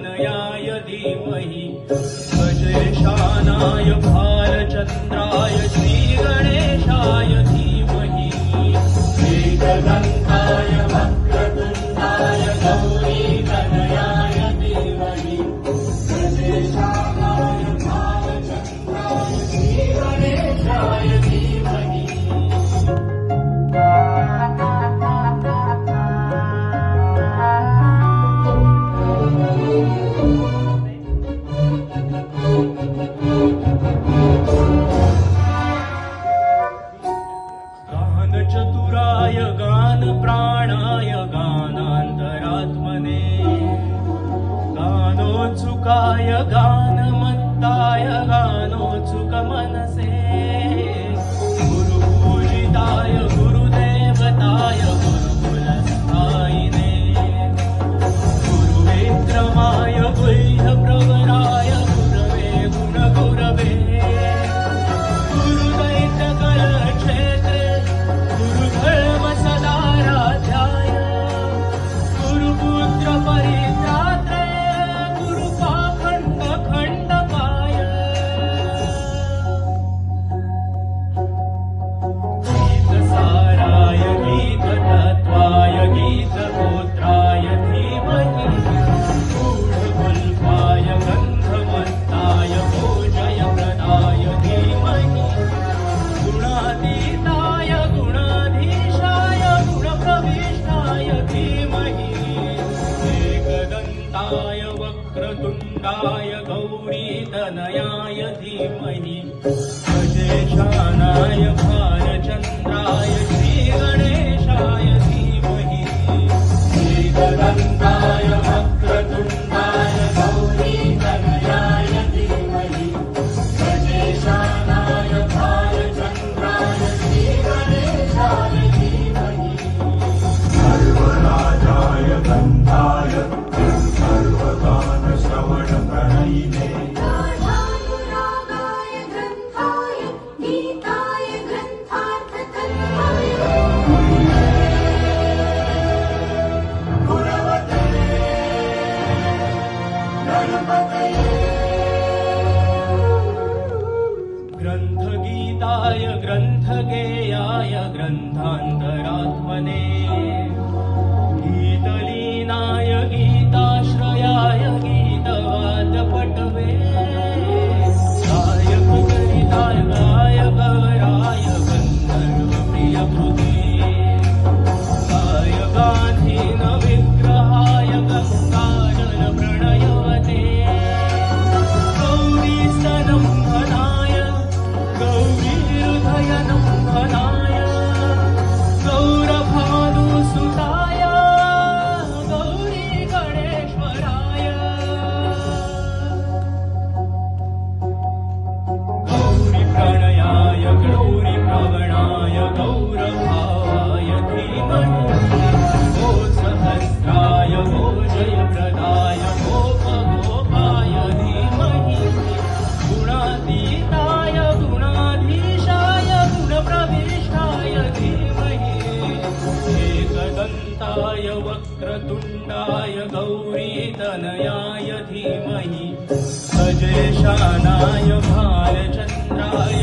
गौरीतनयाय धीमहि गजेशानाय भालचन्द्राय श्रीगणेशाय धीमहि एकदन्ताय वक्रतुण्डाय गौरीतनयाय धीमहि गजेशानाय भालचन्द्राय श्रीगणेशाय धीमहि। चतुराय गान प्राणाय गानान्तरात्मने गानोत्सुकाय गानमत्ताय गानोत्सुक मनसे गुरुपूजिताय गुरुदेवताय गुरुकुलस्थायिने गुरुविक्रमाय गुह्यप्रवराय गुरवे गुणगुरवे गुरुदैत्यकलक्षेत्रे गुरुधर्मसदाराध्याय गुरुपुत्र परित्रात्रे गुरुपाखण्डखण्डकाय गीतसाराय गीततत्त्वाय गीतगोत्राय धीमहि गूढगुल्फाय गन्धमत्ताय भोजयप्रदाय धीमहि गुणातीताय गुणाधीशाय गुणप्रविष्टाय धीमहि एकदन्ताय वक्रतुण्डाय गौरीतनयाय धीमहि गजेशानाय भालचन्द्राय श्रीगणेशाय धीमहि एकदन्ताय वक्रतुण्डाय गौरीतनयाय धीमहि गजेशानाय भालचन्द्राय श्रीगणेशाय धीमहि सर्वराजाय गन्धाय सर्वगानश्रवणप्रणयिने गाढानुरागाय ग्रन्थाय गीताय ग्रन्थार्थतत्त्वाय गुरवते गणपतये ग्रन्थगीताय ग्रन्थगेयाय ग्रन्थान्तरात्मने गीतलीनाय गीताश्रयाय गीतवाद्यपटवे गायकगणिताय गायकवराय गन्धर्वप्रियकृते गायगाधीन विग्रहाय गङ्गाजलप्रणयवते गौरीस्तनं धनाय गौरीहृदयनं धनाय गौरभानुसुताय गौरीगणेश्वराय गौरीप्रणयाय गौरीप्रवणाय गौरभावाय धीमहि गोसहस्राय गोजयप्रदाय गोपगोपाय धीमहि गुणातीताय गुणाधीशाय गुणप्रविष्टाय धीमहि एकदन्ताय वक्रतुण्डाय गौरीतनयाय धीमहि गजेशानाय भालचन्द्राय